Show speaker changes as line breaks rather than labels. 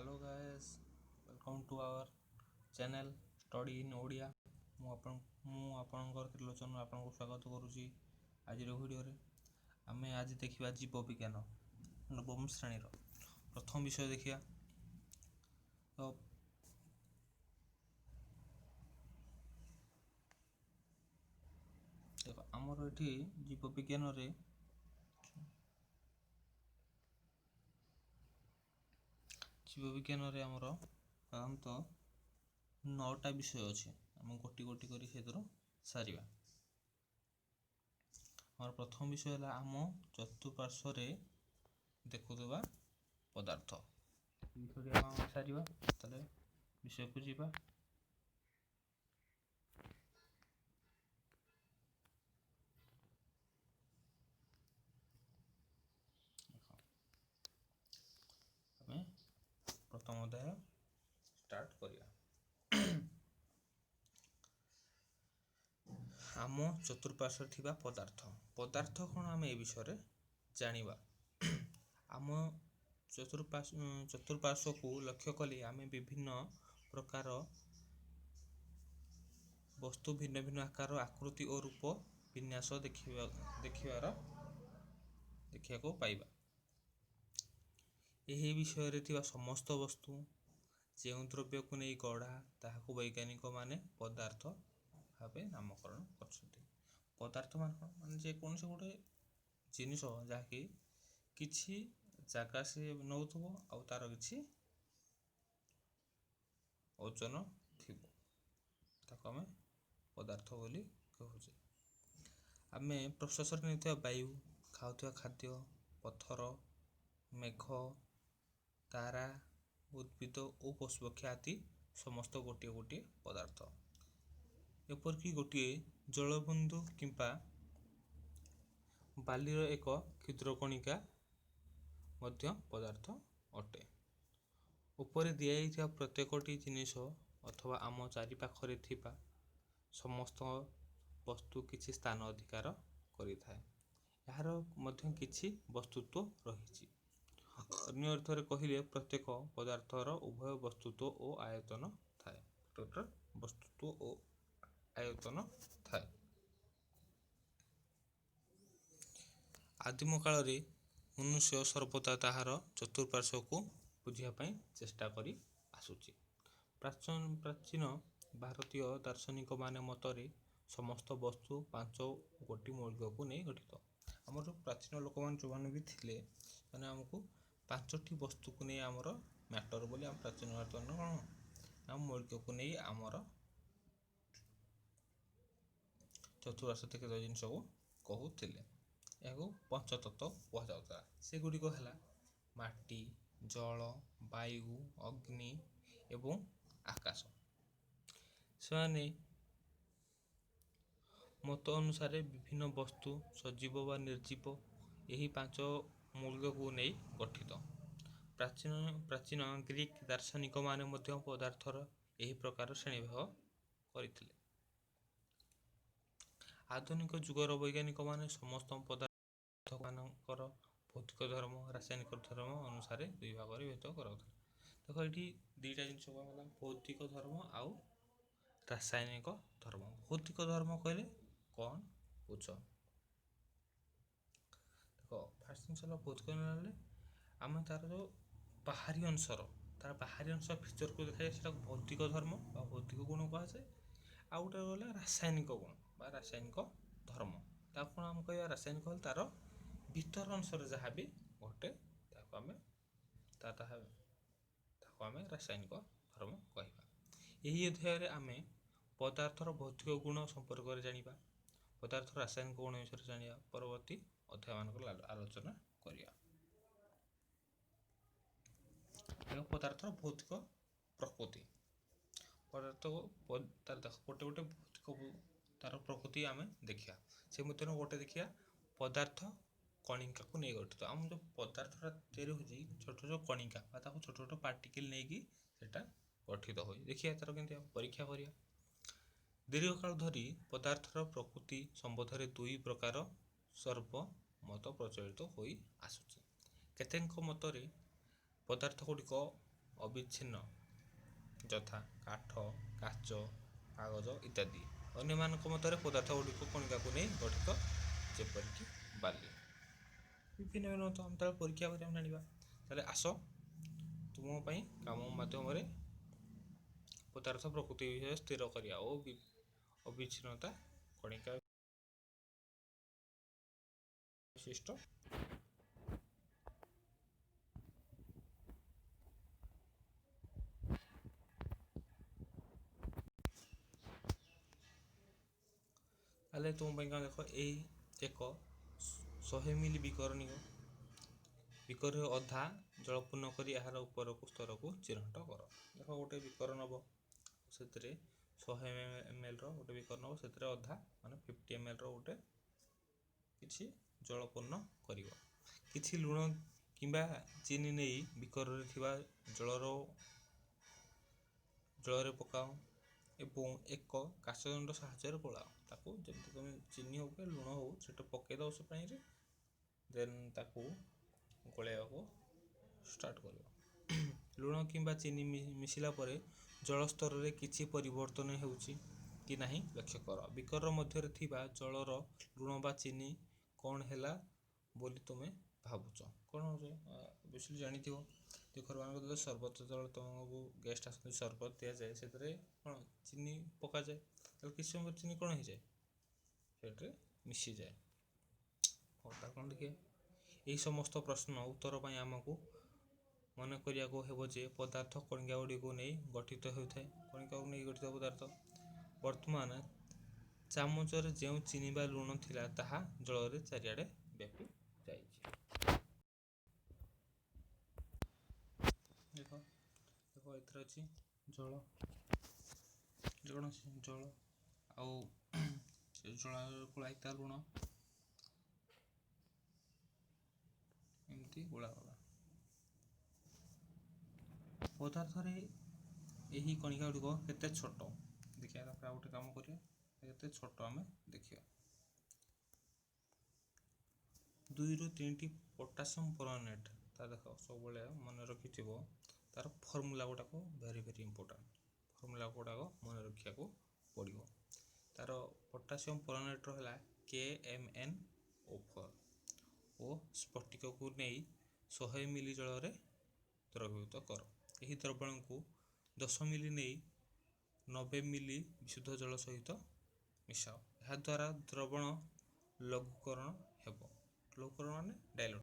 Hello guys, welcome to our channel Study in Odia। ମୁଁ ଆପଣଙ୍କର ତ୍ରିଲୋଚନ ଆପଣଙ୍କୁ ସ୍ୱାଗତ କରୁଛି। ଆଜିର ଭିଡ଼ିଓରେ ଆମେ ଆଜି ଦେଖିବା ଜୀବ ବିଜ୍ଞାନ ନବମ ଶ୍ରେଣୀର ପ୍ରଥମ ବିଷୟ ଦେଖିବା। ତ ଦେଖ ଆମର ଏଠି ଜୀବ ବିଜ୍ଞାନରେ ଆମର ସାଧାରଣତଃ 9ଟା ବିଷୟ ଅଛି। ଆମେ ଗୋଟି ଗୋଟି କରି ସେଥିରୁ ସାରିବା। ଆମର ପ୍ରଥମ ବିଷୟ ହେଲା ଆମ ଚତୁଃପାର୍ଶ୍ୱରେ ଦେଖୁଥିବା ପଦାର୍ଥ। ବିଷୟଟି ଆମେ ସାରିବା, ତାହେଲେ ବିଷୟକୁ ଯିବା। ଆମେ ପ୍ରଥମ ଅଧ୍ୟାୟ ଷ୍ଟାର୍ଟ କରିବା। ଆମ ଚତୁଃପାର୍ଶ୍ୱରେ ଥିବା ପଦାର୍ଥ କ'ଣ ଆମେ ଏ ବିଷୟରେ ଜାଣିବା। ଆମ ଚତୁଃପାର୍ଶ୍ୱକୁ ଲକ୍ଷ୍ୟ କଲେ ଆମେ ବିଭିନ୍ନ ପ୍ରକାର ବସ୍ତୁ ଭିନ୍ନ ଭିନ୍ନ ଆକାର, ଆକୃତି ଓ ରୂପ ବିନ୍ୟାସ ଦେଖିବାକୁ ପାଇବା। ଏହି ବିଷୟରେ ଥିବା ସମସ୍ତ ବସ୍ତୁ ଯେଉଁ ଦ୍ରବ୍ୟକୁ ନେଇ ଗଢ଼ା ତାହାକୁ ବୈଜ୍ଞାନିକ ମାନେ ପଦାର୍ଥ ଭାବେ ନାମକରଣ କରୁଛନ୍ତି। ପଦାର୍ଥ ମାନେ ଯେକୌଣସି ଗୋଟେ ଜିନିଷ ଯାହାକି କିଛି ଜାଗା ସେ ନେଉଥିବ ଆଉ ତାର କିଛି ଓଜନ ଥିବ, ତାକୁ ଆମେ ପଦାର୍ଥ ବୋଲି କହୁଛେ। ଆମେ ପ୍ରଶ୍ୱାସରେ ନେଉଥିବା ବାୟୁ, ଖାଉଥିବା ଖାଦ୍ୟ, ପଥର, ମେଘ, ତାରା, ଉଦ୍ଭିଦ ଓ ପଶୁପକ୍ଷୀ ଆଦି ସମସ୍ତ ଗୋଟିଏ ଗୋଟିଏ ପଦାର୍ଥ। ଏପରିକି ଗୋଟିଏ ଜଳବିନ୍ଦୁ କିମ୍ବା ବାଲିର ଏକ କ୍ଷୁଦ୍ର କଣିକା ମଧ୍ୟ ପଦାର୍ଥ ଅଟେ। ଉପରେ ଦିଆଯାଇଥିବା ପ୍ରତ୍ୟେକଟି ଜିନିଷ ଅଥବା ଆମ ଚାରିପାଖରେ ଥିବା ସମସ୍ତ ବସ୍ତୁ କିଛି ସ୍ଥାନ ଅଧିକାର କରିଥାଏ। ଏହାର ମଧ୍ୟ କିଛି ବସ୍ତୁତ୍ୱ ରହିଛି। ଅନ୍ୟ ଅର୍ଥରେ କହିଲେ ପ୍ରତ୍ୟେକ ପଦାର୍ଥର ଉଭୟ ବସ୍ତୁତ୍ୱ ଓ ଆୟତନ ଥାଏ। ଆଦିମ କାଳରେ ମନୁଷ୍ୟ ସର୍ବଦା ତାହାର ଚତୁଃପାର୍ଶ୍ୱକୁ ବୁଝିବା ପାଇଁ ଚେଷ୍ଟା କରି ଆସୁଛି। ପ୍ରାଚୀନ ଭାରତୀୟ ଦାର୍ଶନିକମାନେ ମତରେ ସମସ୍ତ ବସ୍ତୁ 5ଗୋଟି ମୌଳିକକୁ ନେଇ ଗଠିତ। ଆମର ପ୍ରାଚୀନ ଲୋକମାନେ ଯେଉଁମାନେ ବି ଥିଲେ, ମାନେ ଆମକୁ 5ଟି ବସ୍ତୁକୁ ନେଇ ଆମର ମ୍ୟାଟର ବୋଲି ଆମ ପ୍ରାଚୀନ ଭାରତୀୟ ଆମ ମୌଳିକକୁ ନେଇ ଆମର ଚତୁଃପାର୍ଶ୍ୱ ଥିବା ଜିନିଷକୁ କହୁଥିଲେ। ଏହାକୁ ପଞ୍ଚତତ୍ତ୍ୱ କୁହାଯାଉଥିଲା। ସେଗୁଡ଼ିକ ହେଲା ମାଟି, ଜଳ, ବାୟୁ, ଅଗ୍ନି ଏବଂ ଆକାଶ। ସେମାନେ ମତ ଅନୁସାରେ ବିଭିନ୍ନ ବସ୍ତୁ ସଜୀବ ବା ନିର୍ଜୀବ ଏହି 5 ମୌଳିକକୁ ନେଇ ଗଠିତ। ପ୍ରାଚୀନ ଗ୍ରୀକ୍ ଦାର୍ଶନିକମାନେ ମଧ୍ୟ ପଦାର୍ଥର ଏହି ପ୍ରକାର ଶ୍ରେଣୀବିଭାଗ କରିଥିଲେ। ଆଧୁନିକ ଯୁଗର ବୈଜ୍ଞାନିକମାନେ ସମସ୍ତ ପଦାର୍ଥମାନଙ୍କର ଭୌତିକ ଧର୍ମ, ରାସାୟନିକ ଧର୍ମ ଅନୁସାରେ ଦୁଇ ଭାଗରେ ବିଭକ୍ତ କରାଉଥିଲେ। ଦେଖ ଏଠି ଦୁଇଟା ଜିନିଷ ହେଲା ଭୌତିକ ଧର୍ମ ଆଉ ରାସାୟନିକ ଧର୍ମ। ଭୌତିକ ଧର୍ମ କହିଲେ କ'ଣ ବୁଝ? ଦେଖ ଫାର୍ଷ୍ଟ ଜିନିଷ ହେଲା ଭୌତିକ ହେଲେ ଆମେ ତାର ଯେଉଁ ବାହାରୀ ଅଂଶ ଫିଚରକୁ ଦେଖାଯାଏ ସେଟାକୁ ଭୌତିକ ଧର୍ମ ବା ଭୌତିକ ଗୁଣ କୁହାଯାଏ। ଆଉ ଗୋଟେ ରହିଲା ରାସାୟନିକ ଗୁଣ ବା ରାସାୟନିକ ଧର୍ମ। ତାକୁ କ'ଣ ଆମେ କହିବା? ରାସାୟନିକ ହେଲେ ତାର ଭିତର ଅଂଶରେ ଯାହା ବି ଘଟେ ତାକୁ ଆମେ ରାସାୟନିକ ଧର୍ମ କହିବା। ଏହି ଅଧ୍ୟାୟରେ ଆମେ ପଦାର୍ଥର ଭୌତିକ ଗୁଣ ସମ୍ପର୍କରେ ଜାଣିବା। ପଦାର୍ଥର ରାସାୟନିକ ଗୁଣ ବିଷୟରେ ଜାଣିବା। ପରବର୍ତ୍ତୀ ଅଧ୍ୟାୟମାନଙ୍କରେ ଆଲୋଚନା କରିବା। ପଦାର୍ଥର ଭୌତିକ ପ୍ରକୃତି। ଗୋଟେ ଭୌତିକ ତାର ପ୍ରକୃତି ଆମେ ଦେଖିବା। ସେ ମଧ୍ୟରୁ ଗୋଟେ ଦେଖିବା ପଦାର୍ଥ କଣିକାକୁ ନେଇ ଗଠିତ। ଆମ ଯେଉଁ ପଦାର୍ଥଟା ତିଆରି ହେଉଛି ଛୋଟ ଛୋଟ କଣିକା ବା ତାକୁ ଛୋଟ ଛୋଟ ପାର୍ଟିକିଲ୍ ନେଇକି ସେଟା ଗଠିତ ହୁଏ। ଦେଖିବା ତାର କେମିତି ପରୀକ୍ଷା କରିବା। ଦୀର୍ଘକାଳ ଧରି ପଦାର୍ଥର ପ୍ରକୃତି ସମ୍ବନ୍ଧରେ ଦୁଇ ପ୍ରକାର ସର୍ବମତ ପ୍ରଚଳିତ ହୋଇ ଆସୁଛି। କେତେକଙ୍କ ମତରେ ପଦାର୍ଥ ଗୁଡ଼ିକ ଅବିଚ୍ଛିନ୍ନ ଯଥା କାଠ, କାଚ, କାଗଜ ଇତ୍ୟାଦି। ଅନ୍ୟମାନଙ୍କ ମତରେ ପଦାର୍ଥ ଗୁଡ଼ିକ କଣିକାକୁ ନେଇ ଗଠିତ, ଯେପରିକି ବାଲି। ବିଭିନ୍ନ ଆମେ ପରୀକ୍ଷା କରି ଆମେ ଜାଣିବା। ତାହେଲେ ଆସ ତୁମ ପାଇଁ କାମ ମାଧ୍ୟମରେ ପଦାର୍ଥ ପ୍ରକୃତି ବିଷୟରେ ସ୍ଥିର କରିବା ଓ ଅବିଚ୍ଛିନ୍ନତା କଣିକା ବିଶିଷ୍ଟ। ତାହେଲେ ତୁମ ପାଇଁ କ'ଣ ଦେଖ, ଏଇ ଏକ 100 ମିଲି ବିକରରେ ଅଧା ଜଳ ପୂର୍ଣ୍ଣ କରି ଏହାର ଉପରକୁ ସ୍ତରକୁ ଚିହ୍ନଟ କର। ଦେଖ ଗୋଟେ ବିକର ନେବ, ସେଥିରେ 100 ml ର ଗୋଟେ ବିକର ନେବ, ସେଥିରେ ଅଧା ମାନେ 50 ml ର ଗୋଟେ କିଛି ଜଳ ପୂର୍ଣ୍ଣ କରିବ। କିଛି ଲୁଣ କିମ୍ବା ଚିନି ନେଇ ବିକରରେ ଥିବା ଜଳରେ ପକାଅ ଏବଂ ଏକ କାଚଦଣ୍ଡ ସାହାଯ୍ୟରେ ଗୋଳାଅ। ତାକୁ ଯେମିତି ତୁମେ ଚିନି ହଉ କି ଲୁଣ ହଉ ସେଟା ପକେଇଦବ ସେ ପାଣିରେ, ଦେନ୍ ତାକୁ ଗୋଳେଇବାକୁ ଷ୍ଟାର୍ଟ କରିବ। ଲୁଣ କିମ୍ବା ଚିନି ମିଶିଲା ପରେ ଜଳ ସ୍ତରରେ କିଛି ପରିବର୍ତ୍ତନ ହେଉଛି କି ନାହିଁ ଲକ୍ଷ୍ୟ କର। ବିକର ମଧ୍ୟରେ ଥିବା ଜଳର ଲୁଣ ବା ଚିନି କ'ଣ ହେଲା ବୋଲି ତୁମେ ଭାବୁଛ? କ'ଣ ହେଉଛି ବେଶୀ ଜାଣିଥିବ। ଦେଖମାନଙ୍କୁ ଯେତେବେଳେ ସର୍ବତ, ଯେତେବେଳେ ତୁମକୁ ଗେଷ୍ଟ ଆସନ୍ତି ସର୍ବତ ଦିଆଯାଏ, ସେଥିରେ କ'ଣ ଚିନି ପକାଯାଏ। ତାହେଲେ କିଛି ସମୟ ଚିନି କ'ଣ ହେଇଯାଏ, ସେଥିରେ ମିଶିଯାଏ। ହଉ, ତା କ'ଣ ଦେଖିବା। ଏହି ସମସ୍ତ ପ୍ରଶ୍ନ ଉତ୍ତର ପାଇଁ ଆମକୁ ମନେ କରିବାକୁ ହେବ ଯେ ପଦାର୍ଥ କଣିକା ଗୁଡ଼ିକୁ ନେଇ ଗଠିତ ହେଉଥାଏ। କଣିକାକୁ ନେଇ ଗଠିତ ପଦାର୍ଥ। ବର୍ତ୍ତମାନ ଚାମଚରେ ଯେଉଁ ଚିନି ବା ଲୁଣ ଥିଲା ତାହା ଜଳରେ ଚାରିଆଡ଼େ ବ୍ୟାପି ଯାଇଛି। ଦେଖ ଏଥିରେ ଅଛି ଜଳ, ଯେକୌଣସି ଜଳ ଆଉ ଜଳରେ ଗୋଳାଇତା ଲୁଣ, ଏମିତି ଗୋଳାଗଲା। ପଦାର୍ଥରେ ଏହି କଣିକା ଗୁଡ଼ିକ କେତେ ଛୋଟ ଦେଖିବା। ତାପରେ ଆଉ ଗୋଟେ କାମ କରିବା, କେତେ ଛୋଟ ଆମେ ଦେଖିବା। 2 ରୁ 3ଟି ପୋଟାସିୟମ ପରମାନେଟ୍। ତା ଦେଖ ସବୁବେଳେ ମନେ ରଖିଥିବ, ତାର ଫର୍ମୁଲା ଗୁଡ଼ାକ ଭେରି ଇମ୍ପୋର୍ଟାଣ୍ଟ। ଫର୍ମୁଲା ଗୁଡ଼ାକ ମନେ ରଖିବାକୁ ପଡ଼ିବ। ତାର ପୋଟାସିୟମ ପରମାନେଟ୍ର ହେଲା KMnO4 ଓ ସ୍ଫଟିକକୁ ନେଇ 100 ମିଲି ଜଳରେ ଦ୍ରବୀଭୂତ କର। ଏହି ଦ୍ରବଣକୁ 10 ମିଲି ନେଇ 90 ମିଲି ବିଶୁଦ୍ଧ ଜଳ ସହିତ ମିଶାଅ। ଏହାଦ୍ୱାରା ଦ୍ରବଣ ଲଘୁକରଣ ହେବ। ଲଘୁକରଣ ମାନେ ଡାଇଲ୍ୟୁଟ୍।